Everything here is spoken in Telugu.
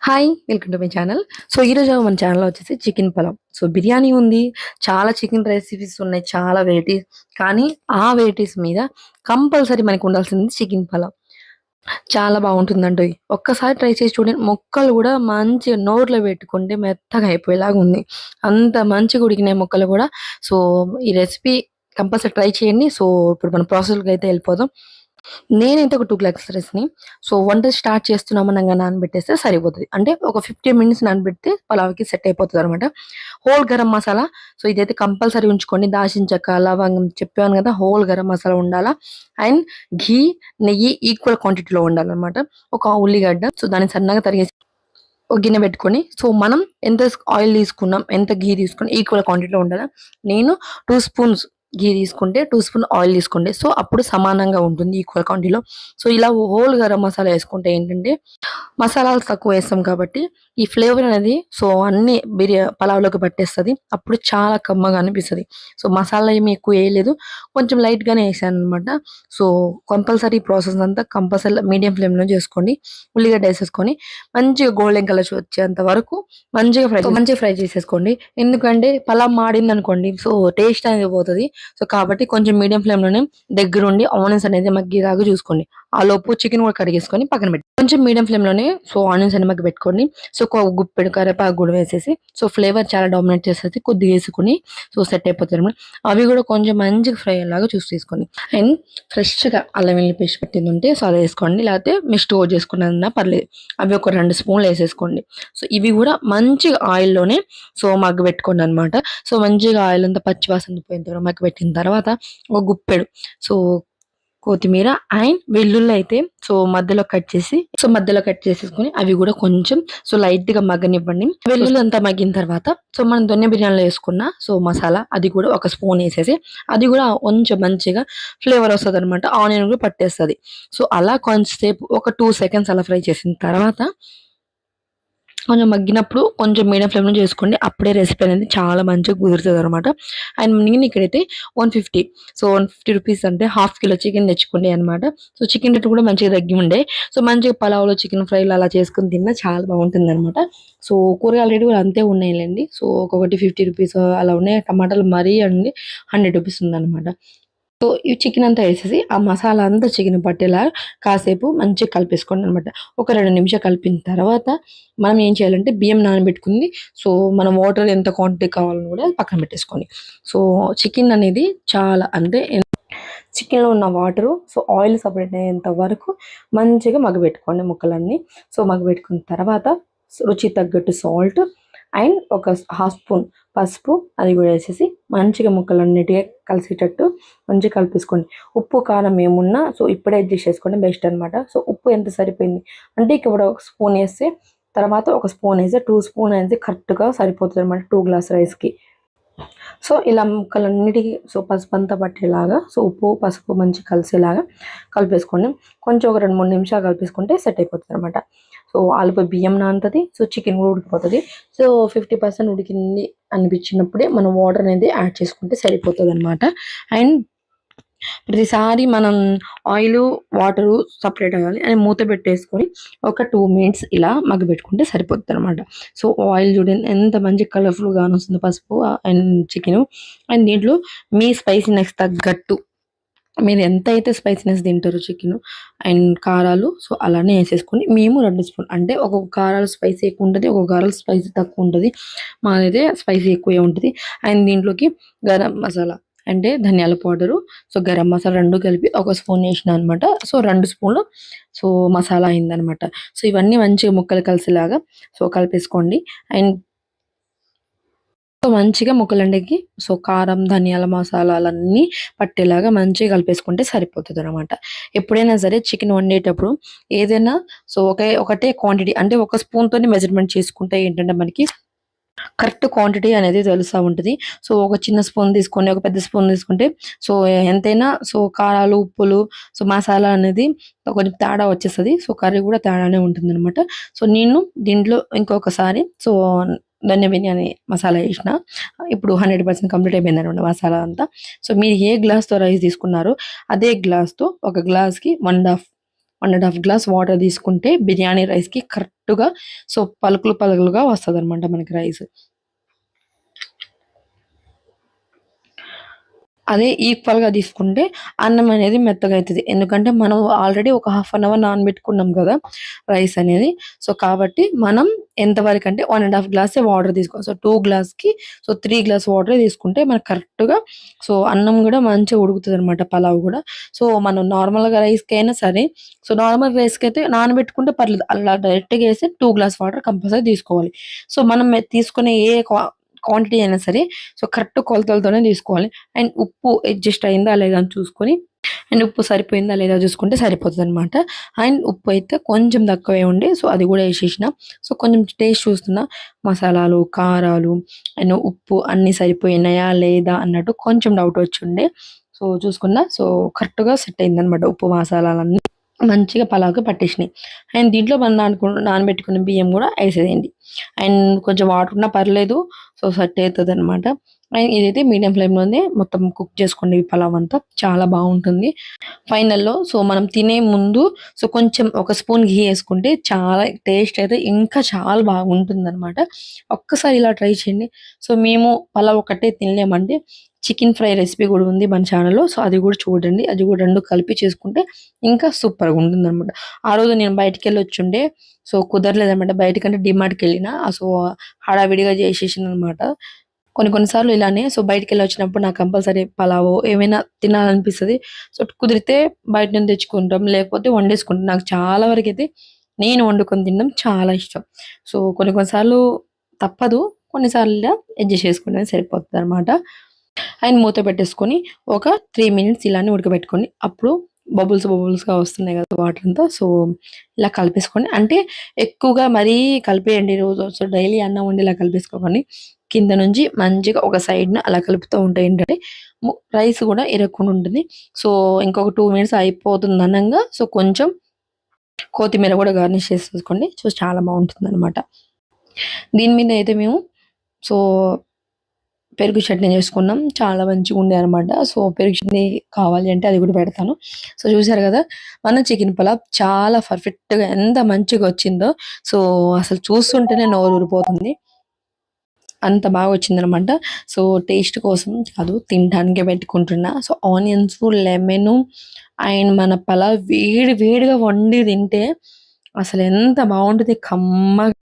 Hi! Welcome to my channel. So, ఈరోజు మన ఛానల్‌లో వచ్చేసి చికెన్ పలావ్. సో, బిర్యానీ ఉంది. చాలా చికెన్ రెసిపీస్ ఉన్నాయి. చాలా వెరైటీస్. కానీ ఆ వెరైటీస్ మీద కంపల్సరీ మనకు ఉండాల్సింది చికెన్ పలావ్. చాలా బావుంటుందండోయ్! ఒక్కసారి ట్రై చేసి చూడండి. ముక్కలు గూడా మంచిగా నోట్లో పెట్టుకుంటే మెత్తగా అయిపోయేలాగా ఉంది. అంత మంచిగా ఉడికినాయి ముక్కలు గూడా. సో, ఈ రెసిపీ కంపల్సరీ ట్రై చేయండి. సో, ఇప్పుడు మన ప్రాసెస్‌లోకైతే ఎళ్ళిపోదాం. నేనైతే ఒక 2 గ్లాసెస్ రైస్‌ని వంట స్టార్ట్ చేస్తున్నామనంగా నానబెట్టేస్తే సరిపోతది. అంటే ఒక 15 మినిట్స్ నానబెడితే పలావ్‌కి సెట్ అయిపోతదనమాట. హోల్ గరం మసాలా ఇదైతే కంపల్సరీ ఉంచుకోండి. దాల్చిన చెక్క, లవంగం చెప్పాను గదా! హోల్ గరం మసాలా ఉండాలా. అండ్ ఘీ, నెయ్యి ఈక్వల్ క్వాంటిటీలో ఉండాలనమాట. ఒక ఉల్లిగడ్డ దాన్ని సన్నగా తరిగేసి ఒక గిన్నె పెట్టుకొని మనం ఎంత ఆయిల్ తీసుకున్నాం, ఎంత ఘీ తీసుకున్నాం ఈక్వల్ క్వాంటిటీలో ఉండాలా. నేను 2 స్పూన్స్ ఘీ తీసుకుంటే 2 స్పూన్ ఆయిల్ తీసుకోండి. అప్పుడు సమానంగా ఉంటుంది ఈక్వల్ క్వాంటిటీలో. ఇలా హోల్ గరం మసాలా యేసుకుంటే ఏంటంటే మసాలాలు తక్కువేస్తాం కాబట్టి, ఈ ఫ్లేవర్ అనేది అన్నీ పలావ్‌లోకి పట్టేస్తది. అప్పుడు చాలా కమ్మగా అనిపిస్తది. మసాలా ఏమి ఎక్కువ ఏయలేదు. కొంచెం లైట్‌గానే ఏసాననమాట. సో, కంపల్సరీ ప్రాసెస్ అంతా కంపల్సరీ మీడియం ఫ్లేమ్‌లో చేసుకోండి. ఉల్లిగడ్డ ఏసేసుకొని మంచిగా గోల్డెన్ కలర్ వచ్చేంత వరకు మంచిగా ఫ్రై చేసేసుకోండి. ఎందుకంటే పలావ్ మాడిందనుకోండి టేస్ట్ అనేది పోతది. కాబట్టి కొంచెం మీడియం ఫ్లేమ్‌లోనే దగ్గరుండి ఆనియన్స్ అనేది మగ్గేలాగా చూసుకోండి. ఆలోపు చికెన్ కూడా కడిగేసుకొని పక్కన పెట్టి కొంచెం మీడియం ఫ్లేమ్‌లోనే ఆనియన్స్ అన్ని మగ్గబెట్టుకోండి. ఒక గుప్పెడు కరివేపాకు కూడా వేసేసి ఫ్లేవర్ చాలా డామినేట్ చేస్తది. కొద్దిగా వేసుకొని సెట్ అయిపోతాయన్నమాట. అవి కూడా కొంచెం మంచిగా ఫ్రై అయ్యేలాగా చూసి తీసుకోండి. అండ్ ఫ్రెష్‌గా అల్లం వెల్లుల్లి పేస్ట్ పెట్టిందుంటే అది వేసుకోండి. లేకపోతే మీరు స్టోర్ చేసుకున్నదన్నా పర్లేదు. అవి ఒక 2 స్పూన్లు వేసేసుకోండి. ఇవి కూడా మంచిగా ఆయిల్‌లోనే మగ్గబెట్టుకోండనమాట. మంచిగా ఆయిల్ అంతా పచ్చి వాసన పోయేంత వరకు మగ్గబెట్టిన తర్వాత ఒక గుప్పెడు కొత్తిమీర అండ్ వెల్లుల్లయితే మధ్యలో కట్ చేసేసుకొని అవి కూడా కొంచెం లైట్‌గా మగ్గనివ్వండి. వెల్లుల్లి అంతా మగ్గిన తర్వాత మనం దొన్నె బిర్యానీలో యేసుకున్న మసాలా అది కూడా ఒక స్పూన్ యేసేసి అది కూడా కొంచెం మంచిగా ఫ్లేవర్ వస్తదనమాట. ఆనియన్ కూడా పట్టేస్తది. అలా కొంచెంసేపు ఒక 2 సెకండ్స్ అలా ఫ్రై చేసిన తర్వాత కొంచెం మగ్గినప్పుడు కొంచెం మీడియం ఫ్లేమ్‌లో చేసుకోండి. అప్పుడే రెసిపీ అనేది చాలా మంచిగా కుదురుతదనమాట. అండ్ నేను ఇక్కడైతే 150 రూపీస్ అంటే హాఫ్ కిలో చికెన్ తెచ్చుకుండే అనమాట. చికెన్ రేట్ కూడా మంచిగా తగ్గి ఉండే. మంచిగా పలావ్‌లో చికెన్ ఫ్రైలు అలా చేసుకొని తిన్నా చాలా బావుంటుందనమాట. కూరగాయల రేట్ కూడా అంతే ఉన్నాయిలెండి. ఒక్కొక్కటి 50 రూపీస్ అలా ఉన్నాయి. టమాటాలు మరీ అండి 100 రూపీస్ ఉందనమాట. ఈ చికెన్ అంతా యేసేసి ఆ మసాలా అంతా చికెన్ పట్టేలా కాసేపు మంచిగా కలిపేసుకోండనమాట. ఒక 2 నిమిషాలు కలిపిన తర్వాత మనం ఏం చేయాలంటే బియ్యం నానబెట్టుకుంది. మనం వాటర్ ఎంత క్వాంటిటీ కావాలని కూడా పక్కన పెట్టేసుకోండి. చికెన్ అనేది చాలా అంటే చికెన్‌లో ఉన్న వాటరు ఆయిల్ సెపరేట్ అయ్యేంత వరకు మంచిగా మగ్గబెట్టుకోండి ముక్కలన్నీ. మగ్గబెట్టుకున్న తర్వాత రుచికి తగ్గట్టు సాల్ట్ అండ్ ఒక హాఫ్ స్పూన్ పసుపు అది కూడా వేసేసి మంచిగా ముక్కలన్నిటిగా కలిసేటట్టు మంచిగా కలిపేసుకోండి. ఉప్పు, కారం ఏమున్నా ఇప్పుడే అడ్జస్ట్ చేసుకోవడం బెస్ట్ అనమాట. ఉప్పు ఎంత సరిపోయింది అంటే ఇక్కడ ఒక స్పూన్ వేస్తే తర్వాత ఒక స్పూన్ వేస్తే 2 స్పూన్ అనేది కరెక్ట్‌గా సరిపోతుందనమాట 2 గ్లాస్ రైస్‌కి. ఇలా ముక్కలన్నిటికి పసుపంతా పట్టేలాగా ఉప్పు, పసుపు మంచిగా కలిసేలాగా కలిపేసుకోండి. కొంచెం ఒక 2, 3 నిమిషాలు కలిపేసుకుంటే సెట్ అయిపోతదనమాట. ఆలుపు బియ్యం నానుతది. చికెన్ కూడా ఉడికిపోతది. 50% ఉడికింది అనిపించినప్పుడే మనం వాటర్ అనేది యాడ్ చేసుకుంటే సరిపోతదనమాట. అండ్ ప్రతిసారి మనం ఆయిలు, వాటరు సెపరేట్ అవ్వాలి అని మూత పెట్టేసుకొని ఒక 2 మినిట్స్ ఇలా మగ్గబెట్టుకుంటే సరిపోద్దనమాట. ఆయిల్ చూడండి ఎంత మంచి కలర్‌ఫుల్‌గా కానొస్తుందో పసుపు అండ్ చికెను. అండ్ దీంట్లో మీ స్పైసీనెస్ తగ్గట్టు మీరు ఎంతైతే స్పైసీనెస్ తింటారో చికెను అండ్ కారాలు అలానే యేసేసుకోండి. మేము 2 స్పూన్ అంటే ఒక్కొక్క కారాలు స్పైసీ ఎక్కువ ఉంటది. ఒక్కొక్క కారాలు స్పైసీ తక్కువ ఉంటది. మాదైతే స్పైసీ ఎక్కువే ఉంటది. అండ్ దీంట్లోకి గరం మసాలా అంటే ధనియాల పౌడరు, గరం మసాలా 2 కలిపి ఒక స్పూన్ యేసినా అనమాట. 2 స్పూన్లు మసాలా అయిందనమాట. ఇవన్నీ మంచిగా ముక్కలు కలిసేలాగా కలిపేసుకోండి. అండ్ మంచిగా ముక్కలన్నిటికి కారం, ధనియాల మసాలాలన్నీ పట్టేలాగా మంచిగా కలిపేసుకుంటే సరిపోతదనమాట. ఎప్పుడైనా సరే చికెన్ వండేటప్పుడు ఏదైనా ఒకటే క్వాంటిటీ అంటే ఒక స్పూన్‌తోని మెజర్‌మెంట్ చేసుకుంటే ఏంటంటే మనకి కరెక్ట్ క్వాంటిటీ అనేది తెలుస్తా ఉంటది. ఒక చిన్న స్పూన్ తీసుకొని, ఒక పెద్ద స్పూన్ తీసుకుంటే ఎంతైనా కారాలు, ఉప్పులు, మసాలా అనేది కొంచెం తేడా వచ్చేస్తది. కర్రీ కూడా తేడానే ఉంటుందనమాట. నేను దీంట్లో ఇంకొకసారి ధనియా బిర్యానీ మసాలా ఏసిన. ఇప్పుడు 100% కంప్లీట్ అయిపోయిందనమాట మసాలా అంతా. మీరు ఏ గ్లాస్‌తో రైస్ తీసుకున్నారో అదే గ్లాస్‌తో ఒక గ్లాస్‌కి 1 ½ 1 ½ గ్లాస్ వాటర్ తీసుకుంటే బిర్యానీ రైస్‌కి కరెక్ట్‌గా సో, పలుకులు పలుకులుగా వస్తదనమాట మనకి రైస్. అదే ఈక్వల్‌గా తీసుకుంటే అన్నం అనేది మెత్తగా అయితది. ఎందుకంటే మనం ఆల్రెడీ ఒక హాఫ్ అన్ అవర్ నానబెట్టుకున్నాం గదా! రైస్ అనేది. సో, కాబట్టి మనం ఎంత వరకంటే 1 ½ గ్లాసే వాటర్ తీసుకోవాలి. సో, 2 గ్లాస్‌కి 3 గ్లాస్ వాటరే తీసుకుంటే మనకు కరెక్ట్‌గా సో, అన్నం గూడా మంచిగా ఉడుకుతదనమాట పలావ్ గూడా. సో, మనం నార్మల్‌గా రైస్‌కైనా సరే నార్మల్ రైస్‌కైతే నానబెట్టుకుంటే పర్లేదు. అలా డైరెక్ట్‌గా ఏసి 2 గ్లాస్ వాటర్ కంపల్సరీ తీసుకోవాలి. సో, మనం తీసుకునే ఏ క్వాంటిటీ అయినా సరే కరెక్ట్ కొలతలతోనే తీసుకోవాలి. అండ్ ఉప్పు అడ్జస్ట్ అయిందా లేదా అని చూసుకొని అండ్ ఉప్పు సరిపోయిందా లేదా చూసుకుంటే సరిపోతదనమాట. అండ్ ఉప్పు అయితే కొంచెం తక్కువే ఉండే అది గూడా ఏసేసిన. కొంచెం టేస్ట్ చూస్తున్నా మసాలాలు, కారాలు అండ్ ఉప్పు అన్నీ సరిపోయినాయా లేదా అన్నట్టు కొంచెం డౌట్ వచ్చుండే. చూసుకున్నా. కరెక్ట్‌గా సెట్ అయిందనమాట ఉప్పు మసాలాలన్నీ. మంచిగా పలావుకి పట్టేసినాయి. అండ్ దీంట్లో మనం నానబెట్టుకున్న బియ్యం గూడా ఏసేయండి. అండ్ కొంచెం వాటర్ ఉన్నా పర్లేదు. సెట్ అయితదనమాట. అండ్ ఇదైతే మీడియం ఫ్లేమ్‌లోనే మొత్తం కుక్ చేసుకోండి ఈ పలావ్ అంతా. చాలా బావుంటుంది. ఫైనల్‌లో మనం తినే ముందు కొంచెం ఒక స్పూన్ ఘీ యేసుకుంటే చాలా టేస్ట్ అయితే ఇంకా చాలా బాగుంటుందనమాట. ఒక్కసారి ఇలా ట్రై చేయండి. మేము పలావ్ ఒక్కటే తినలేమండి. చికెన్ ఫ్రై రెసిపీ గూడా ఉంది మన ఛానెల్‌లో. అది గూడా చూడండి. అది గూడా 2 కలిపి చేసుకుంటే ఇంకా సూపర్‌గుంటుందనమాట. ఆ రోజు నేను బయటికెళ్ళొచ్చుండే. కుదరలేదనమాట. బయటికంటే డీమార్ట్‌కెళ్ళిన. హడావిడిగా చేసేసాననమాట. కొన్ని కొన్ని సార్లు ఇలానే బయటికెళ్ళొచ్చినప్పుడు నాకు కంపల్సరీ పలావో ఏమైనా తినాలనిపిస్తది. కుదిరితే బయట నుంచి తెచ్చుకుంటాం. లేకపోతే వండేసుకుంటాం. నాకు చాలా వరకైతే నేను వండుకొని తినడం చాలా ఇష్టం. కొన్ని కొన్ని సార్లు తప్పదు. కొన్ని సార్లు అడ్జస్ట్ చేసుకుంటే సరిపోతదనమాట. అండ్ మూత పెట్టేసుకొని ఒక 3 మినిట్స్ ఇలానే ఉడకబెట్టుకోండి. అప్పుడు బబుల్స్‌గా వస్తున్నాయి కదా! వాటర్ అంతా. ఇలా కలిపేసుకోండి. అంటే ఎక్కువగా మరీ కలిపేయండి రోజు. డైలీ అన్నం వండి ఇలా కలిపేసుకోకండి. కింద నుంచి మంచిగా ఒక సైడ్‌న అలా కలుపుతూ ఉంటే ఏంటంటే రైస్ కూడా ఇరగకుండా ఉంటుంది. ఇంకొక 2 మినిట్స్ అయిపోతుంది అనంగా కొంచెం కొత్తిమీర కూడా గార్నిష్ చేసేసుకోండి. చాలా బావుంటుందనమాట. దీని మీద అయితే మేము సో పెరుగు చట్నీ చేసుకున్నాం. చాలా మంచిగుండే అనమాట. పెరుగు చట్నీ కావాలి అంటే అది కూడా పెడతాను. చూసారు గదా! మన చికెన్ పలావ్ చాలా పర్ఫెక్ట్‌గా ఎంత మంచిగొచ్చిందో. అసలు చూస్తుంటేనే నోరూరిపోతుంది. అంత బాగా వచ్చిందనమాట. టేస్ట్ కోసం కాదు తినడానికే పెట్టుకుంటున్నా. ఆనియన్స్, లెమను అండ్ మన పలావ్ వేడి వేడిగా వండి తింటే అసలెంత బావుంటది కమ్మగా